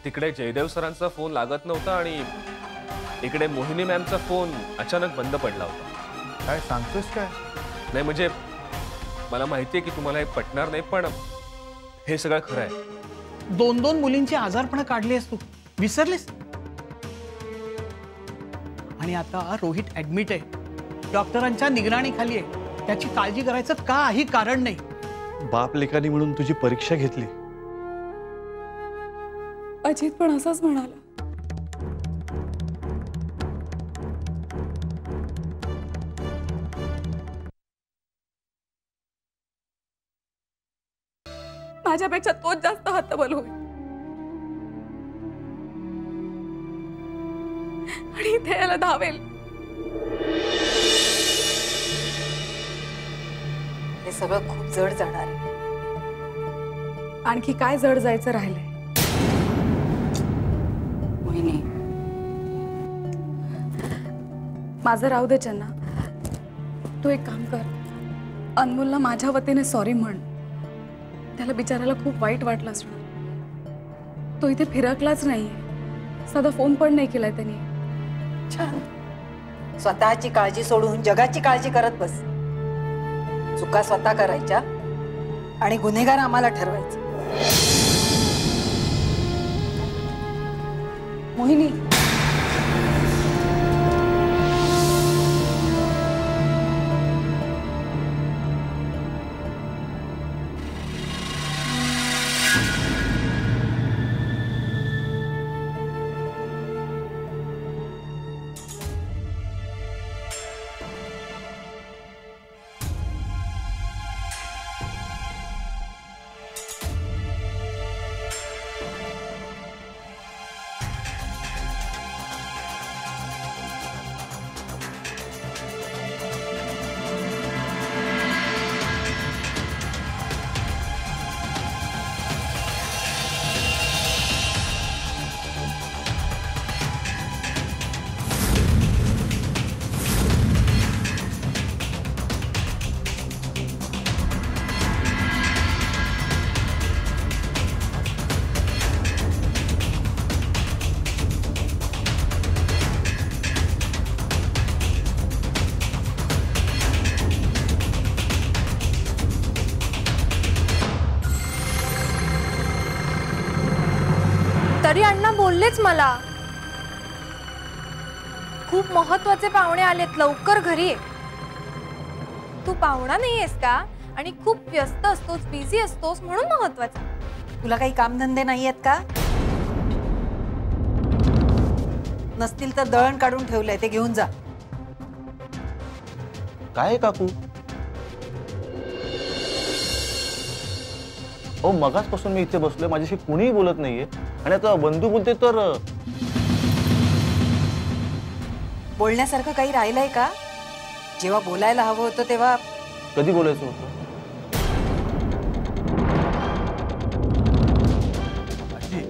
तिकडे जयदेव सरांचा फोन लागत नव्हता आणि इकडे मोहिनी मॅमचा फोन अचानक बंद पडला होता। काय सांगतोस काय? नाही म्हणजे मला माहिती आहे की तुम्हाला हे पटणार नाही, पण हे सगळं खरं आहे। दोन दोन मुलींची आजारपण काढलीस तू, विसरलीस? आणि आता रोहित ऍडमिट आहे, डॉक्टरांच्या निगराणीखाली आहे, त्याची काळजी करायचं काही कारण नाही। बाप लेखानी म्हणून तुझी परीक्षा घेतली। अजित पण असंच म्हणाला। माझ्यापेक्षा तोच जास्त हतबल होईल आणि इथे याला धावेल। हे सगळं खूप जड जाणार आहे। आणखी काय जड जायचं राहिलंय? मोहिनी, माझं राहू दे चन्ना, तू एक काम कर, अनमोलला माझ्या वतीने सॉरी म्हण। त्याला बिचारायला खूप वाईट वाटलं असणार। तो इथे फिरकलाच नाहीये, साधा फोन पण नाही केलाय त्यांनी। छान, स्वतःची काळजी सोडून जगाची काळजी करत बस। चुका स्वतः करायच्या आणि गुन्हेगार आम्हाला ठरवायचं। मोहिनी, तरी अण्णा बोललेच मला, खूप महत्वाचे पाहुणे आलेत, लवकर घरी ये। तू पाहुणा नाहीयेस का आणि खूप व्यस्त असतोस, बिझी असतोस म्हणून महत्वाचं। तुला काही कामधंदे नाहीयेत का? नसतील तर दळण काढून ठेवलंय, ते घेऊन जा। काय काकू? हो, मगाचपासून मी इथे बसलोय, माझ्याशी कुणीही बोलत नाहीये आणि आता बंधू बोलते तर बोलण्यासारखं काही राहिलंय का? जेव्हा बोलायला हवं होतं तेव्हा कधी बोलायचं होतं? आजी,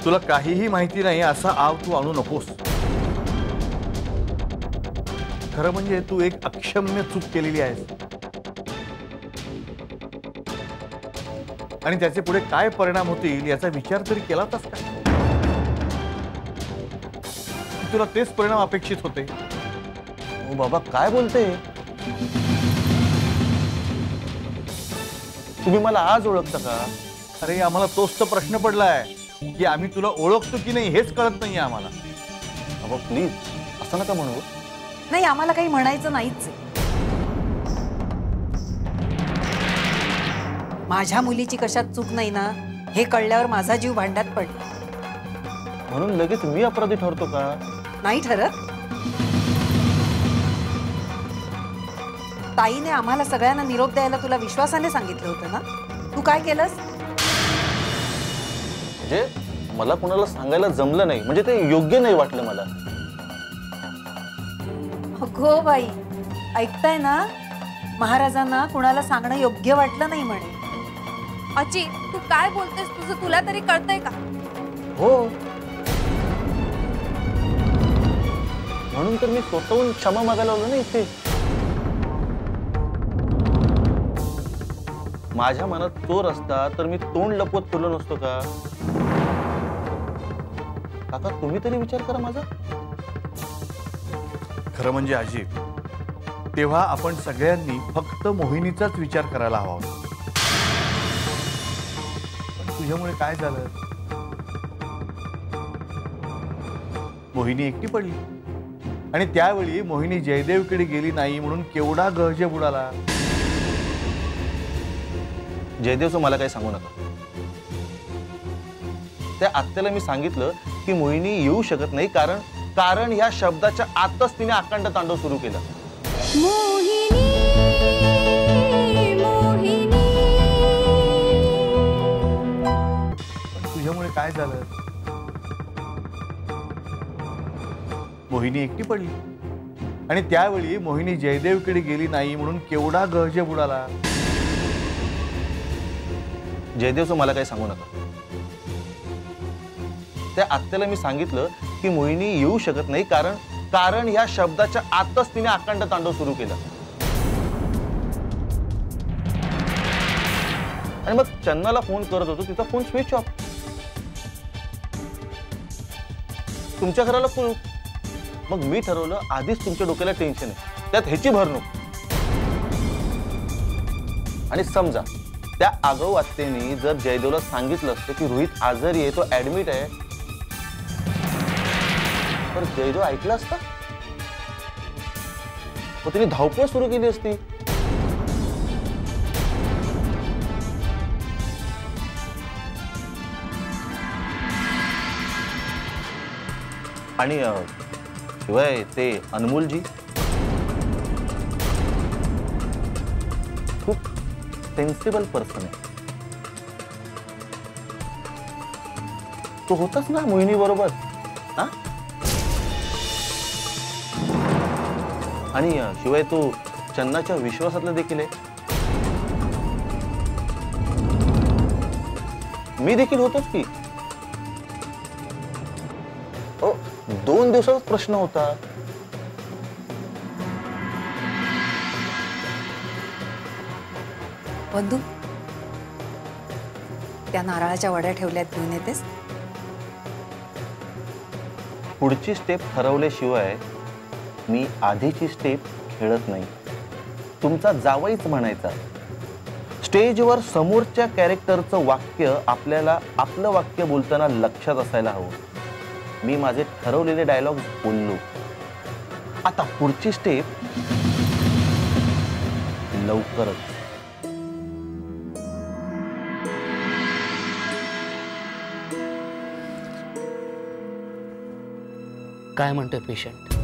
तुला काहीही माहिती नाही असा आव तू आणू नकोस. खरं म्हणजे तू एक अक्षम्य चूक केलेली आहेस आणि त्याचे पुढे काय परिणाम होतील याचा विचार तरी केला होतास का? तुला तेच परिणाम अपेक्षित होते. हो बाबा, काय बोलते? तुम्ही मला आज ओळखता का? अरे आम्हाला तोच तर प्रश्न पडलाय की आम्ही तुला ओळखतो की नाही हेच कळत नाहीये आम्हाला. बाबा प्लीज असं नका म्हणू. नाही, आम्हाला काही म्हणायचं नाहीच आहे. माझ्या मुलीची कशात चूक नाही ना हे कळल्यावर माझा जीव भांड्यात पडला. म्हणून लगेच मी अपराधी ठरतो का? नाही ठरत. ताईने आम्हाला सगळ्यांना निरोप द्यायला तुला विश्वासाने सांगितलं होतं ना. तू काय केलंस? म्हणजे मला कुणाला सांगायला जमलं नाही, म्हणजे ते योग्य नाही वाटलं मला. अगो बाई, ऐकताय ना? महाराजांना कुणाला सांगणं योग्य वाटलं नाही म्हणे. आजी तू काय बोलतेस? तुझं तुला तरी कळतंय का? हो, म्हणून तर मी स्वतःहून क्षमा मागायला आलो ना इथे. माझ्या मनात चोर असता तर मी तोंड लपवत फिरलो नसतो का? काका, तुम्ही तरी विचार करा माझा. खरं म्हणजे आजी, तेव्हा आपण सगळ्यांनी फक्त मोहिनीचाच विचार करायला हवा होता. पण तुझ्यामुळे काय झालं? मोहिनी एकटी पडली आणि त्यावेळी मोहिनी जयदेवकडे गेली नाही म्हणून केवढा गहजब उडाला. जयदेवचं मला काही सांगू नका. त्या आत्याला मी सांगितलं की मोहिनी येऊ शकत नाही, कारण ह्या शब्दाच्या आतच तिने अखंड तांडव सुरू केला. पण तुझ्यामुळे काय झालं? मोहिनी एकटी पडली आणि त्यावेळी मोहिनी जयदेवकडे गेली नाही म्हणून केवढा गहजब उडाला. जयदेवचं मला काही सांगू नका. त्या आत्याला मी सांगितलं की मोहिनी येऊ शकत नाही, कारण ह्या शब्दाच्या आतच तिने अखंड तांडव सुरू केला. आणि मग चन्नाला फोन करत होतो, तिचा फोन स्विच ऑफ. तुमच्या घराला कुलूप. मग मी ठरवलं आधीच तुमच्या डोक्याला टेन्शन आहे, त्यात ह्याची भर नको. आणि समजा त्या आगाऊ आत्तेने जर जयदेवला सांगितलं असतं की रोहित आजारी आहे, तो ऍडमिट आहे, तर जयदेव ऐकलं असतं. मग तिने धावपळ सुरू केली असती. आणि शिवाय ते अनमोलजी खूप सेन्सिबल पर्सन आहे. तो होताच ना मोहिनी बरोबर. हा, आणि शिवाय तो चन्नाच्या विश्वासातला देखील आहे. मी देखील होतोच की. 2 दिवसाचा प्रश्न होता. बंधू, त्या नारळाच्या वड्या ठेवल्यात, घेऊन येतेस? पुढची स्टेप ठरवल्याशिवाय मी आधीची स्टेप खेळत नाही. तुमचा जावईच म्हणायचा. स्टेजवर समोरच्या कॅरेक्टरचं वाक्य आपल्याला आपलं वाक्य बोलताना लक्षात असायला हवं. मी माझे ठरवलेले डायलॉग्स बोललो. आता पुढची स्टेप लवकरच. काय म्हणतोय पेशंट?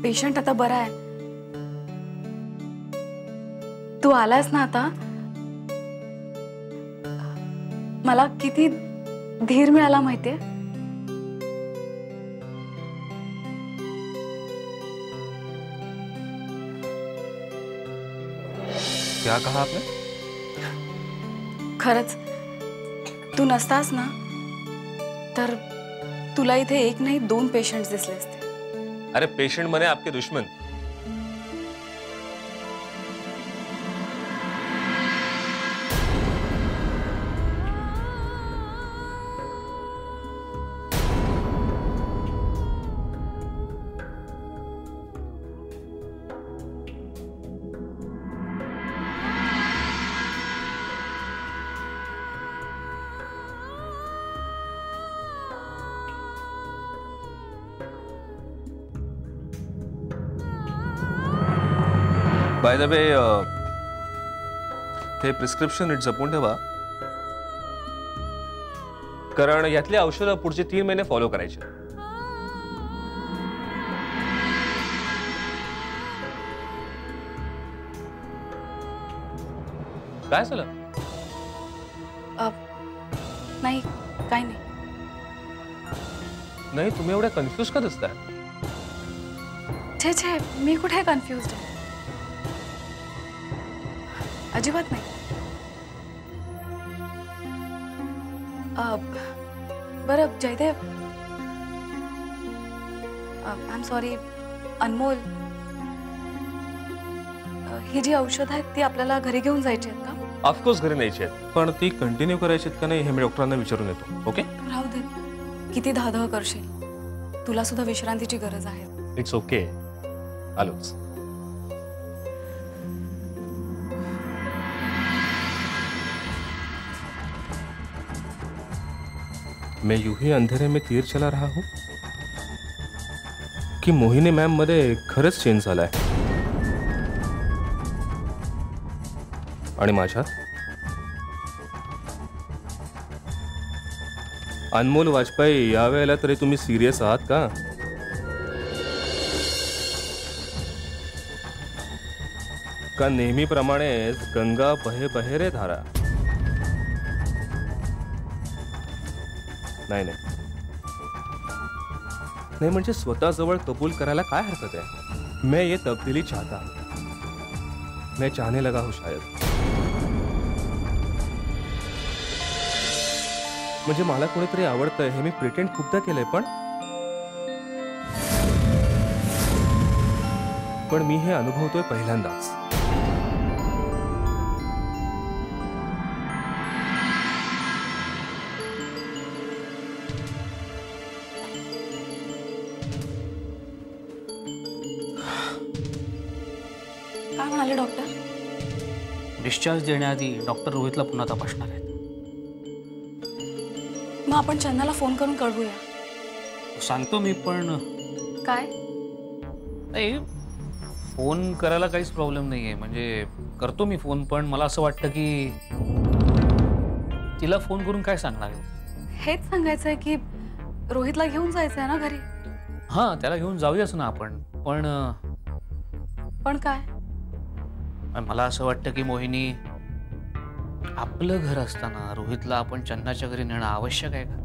पेशंट आता बरा आहे. तू आलास ना आता, मला किती धीर मिळाला माहितीये. क्या कहा आपने? खरंच तू नसतास ना तर तुला इथे एक नाही 2 पेशंट्स दिसले असते. अरे पेशेंट बने आपके दुश्मन. बाय द वे हे प्रिस्क्रिप्शन नीट जपून ठेवा, कारण यातली औषधं पुढचे 3 महिने फॉलो करायचे. काय झालं? नाही काय नाही. नाही, तुम्ही एवढे कन्फ्युज का दिसताय? छे छे, मी कुठे कन्फ्युज्ड आहे? अजिबात नाही. बरं जयदेव, आय एम सॉरी, अनमोल, ही जी औषध आहेत ती आपल्याला घरी घेऊन जायची आहेत का? ऑफकोर्स घरी न्यायची आहेत, पण ती कंटिन्यू करायची आहेत का नाही हे मी डॉक्टरांना विचारून येतो. ओके, राहू दे. किती धाधव करशील, तुला सुद्धा विश्रांतीची गरज आहे. It's okay. आलोच. मैं यूं ही अंधेरे में तीर चला रहा हूं कि मोहिनी मॅम मध्ये खरंच चेंज झालाय आणि माझ्यात अनमोल वाजपेयी, यावेळेला तरी तुम्ही सिरियस आहात का? का नेहमीप्रमाणेच गंगा बहे बहे रे धारा? नाही नाही नाही, म्हणजे स्वतःजवळ कबूल करायला काय हरकत आहे? मैं ये तब्दीली चाहता, मैं चाहने लगा हूं शायद. म्हणजे मला कोणीतरी आवडतंय हे मी प्रिटेंड खूपदा केलंय, पण मी हे अनुभवतोय पहिल्यांदाच. काय म्हणाले डॉक्टर? डिस्चार्ज देण्याआधी डॉक्टर रोहितला पुन्हा तपासणार आहेत. मग आपण चंदाला फोन करून कळवूया. सांगतो मी, पण काय नाही, फोन करायला काहीच प्रॉब्लेम नाही आहे. म्हणजे करतो मी फोन, पण मला असं वाटतं की तिला फोन करून काय सांगणार आहे? हेच सांगायचंय की रोहितला घेऊन जायचंय ना घरी. हां, त्याला घेऊन जाऊयाच ना आपण, पण काय? मला असं वाटतं की मोहिनी, आपलं घर असताना रोहितला आपण चंदाच्या घरी नेणं आवश्यक आहे का?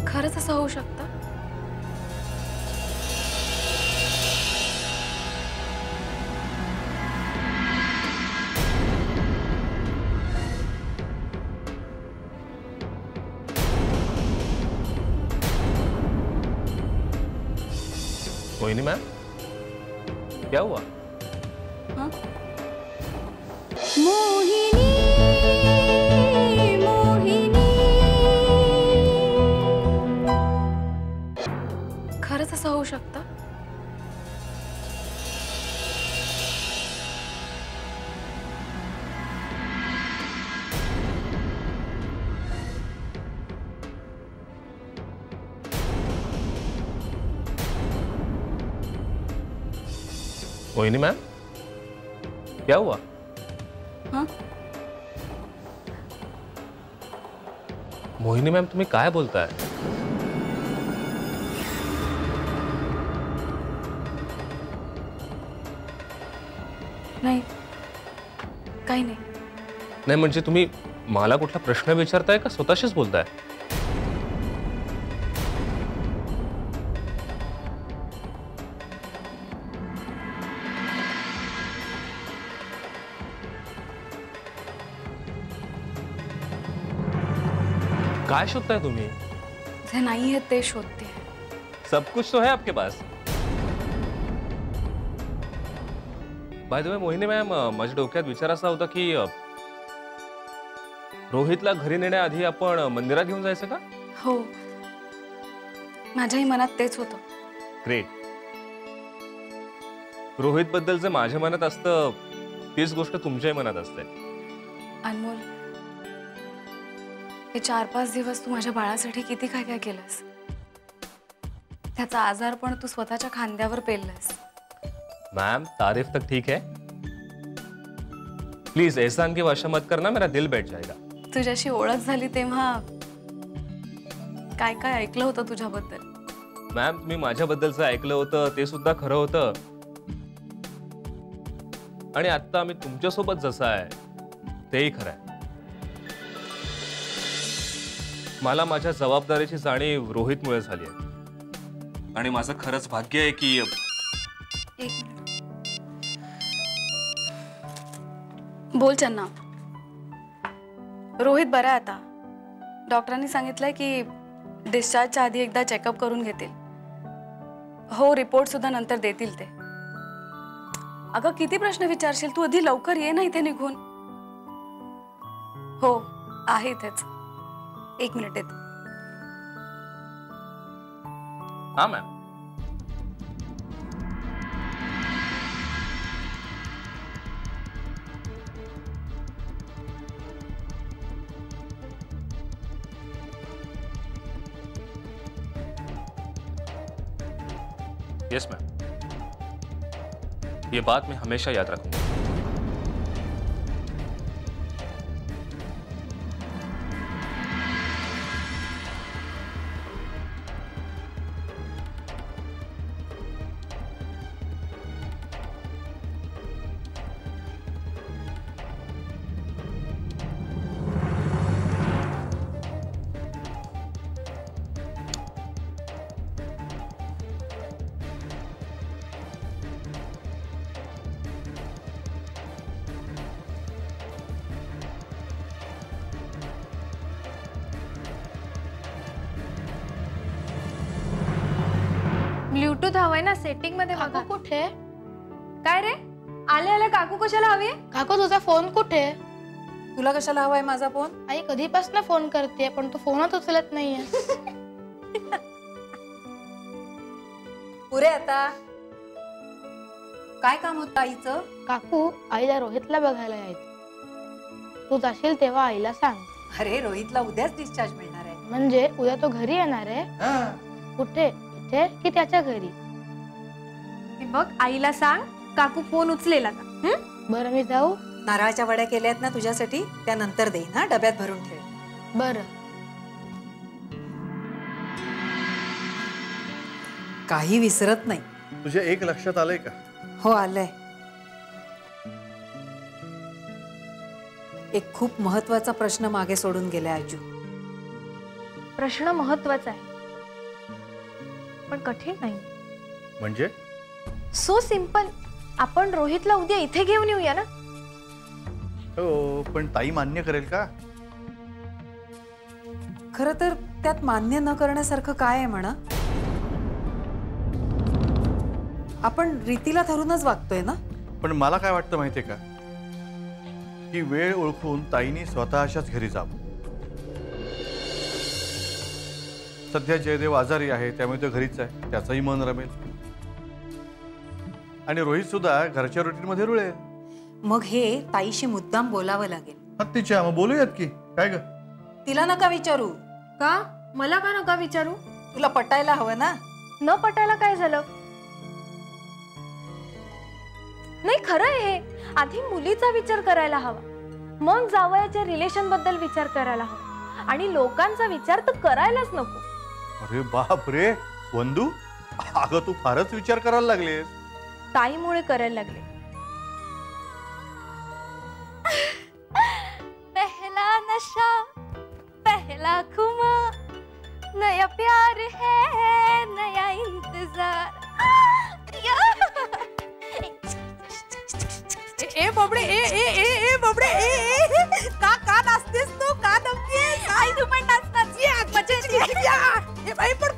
खरंच असं होऊ शकतं? मोहिनी मैम, क्या हुआ? हाँ? खरंच असं होऊ शकतं? मोहिनी मैम, क्या हुआ? हां मोहिनी मैम, तुम्ही काय बोलताय? नाही, काही नाही. नाही म्हणजे तुम्ही मला कुठला प्रश्न विचारताय का स्वतःशीच बोलताय? काय शोधताय तुम्ही? जे नाही आहे ते शोधते. सब कुछ तो है आपके pass. By the way Mohini ma'am, माझ्या डोक्यात विचार असा होता की रोहितला घरी नेण्याआधी आपण मंदिरात घेऊन जायचं का? हो, माझ्याही मनात तेच होतं. ग्रेट. रोहित बद्दल जे माझ्या मनात असतं तीच गोष्ट तुमच्याही मनात असते. अनमोल, हे 4-5 दिवस तू माझ्या बाळासाठी किती काय काय केलंस. त्याचा आजार पण तू स्वतःच्या खांद्यावर पेललास. मैम, तारीफ तक ठीक है. प्लीज एहसान की भाषा मत करना, मेरा दिल बैठ जाएगा. तुझ्याशी ओळख झाली तेव्हा काय काय ऐकलं होतं तुझ्याबद्दल. मॅम, तुम्ही माझ्याबद्दलचं ऐकलं होतं ते सुद्धा खरं होतं. आणि आता मी तुमच्यासोबत जसा आहे तेही खरं आहे. मला माझ्या जबाबदारीची जाणीव रोहितमुळे झाली आहे. आणि माझं खरंच भाग्य आहे की एक मिनिट. बोल चन्ना. रोहित बरा आहे आता. डॉक्टरांनी सांगितलंय की डिस्चार्जच्या आधी एकदा चेकअप करून घेतील. हो, रिपोर्ट सुद्धा नंतर देतील ते. अगं किती प्रश्न विचारशील तू, आधी लवकर ये ना इथे निघून. हो आहे इथेच. 1 मिनिट येते. हाँ मैम. यस मैम, ये बात मैं हमेशा याद रखूंगा. ब्लूटूथ हवंय ना, सेटिंग मध्ये बघा. काकू कुठे? काय रे, आले आले काकू कशाला हवी? काकू तुझा फोन कुठे? तुला कशाला हवाय माझा फोन? आई कधीपासून फोन करते पण तू फोनच उचलत नाहीये. पुरे आता काय काम होतं आईचं? काकू आईला रोहितला बघायला यायचं. तू जाशील तेव्हा आईला सांग. अरे रोहितला उद्याच डिस्चार्ज मिळणार आहे. म्हणजे उद्या तो घरी येणार आहे? कुठे, इथे की त्याच्या घरी? हे बघ, आईला सांग काकू फोन उचलेल आता. बरं मी जाऊ? नारळाच्या वड्या केल्यात ना तुझ्यासाठी, त्यानंतर देईन हा, डब्यात भरून ठेव. बरं. काही विसरत नाही. तुझ्या एक लक्षात आलंय का? हो आलंय. एक खूप महत्वाचा प्रश्न मागे सोडून गेलाय आजू. प्रश्न महत्वाचा आहे पण कठीण नाही. म्हणजे? So simple. आपण रोहितला उद्या इथे घेऊन येऊया ना. हो, पण ताई मान्य करेल का? खरं तर त्यात मान्य न करण्यासारखं काय आहे म्हणा. आपण रीतीला धरूनच वागतोय ना. पण मला काय वाटतं माहितीये का, की वेळ ओळखून ताईनी स्वतःच्याच घरी जावं. सध्या जयदेव आजारी आहे त्यामुळे तो घरीच आहे, त्याचंही मन रमेल. आणि रोहित सुद्धा घरच्या रुटीन मध्ये रुळेल. मग हे ताईशी मुद्दाम बोलावं लागेल. हत्तीच्या मग बोलूयात की काय ग? तिला नका विचारू. का? मला का नका विचारू? तुला पटायला हवं ना. न पटायला काय झालं? नाही खरं आहे हे. आधी मुलीचा विचार करायला हवा, मग जावयाच्या रिलेशन बद्दल विचार करायला हवा, आणि लोकांचा विचार तर करायलाच नको. अरे बाप रे वंदू, अगं तू फारच विचार करायला लागलेस. ताईमुळे करायला लागले. पहला नशा पहला खुमा, नया प्यार है नया इंतजार. ए बबडे, ए ए ए ए बबडे, ए ए का का नाचतेस तू, का दमतेस? आई तू पण नाचतात. ए बाई पण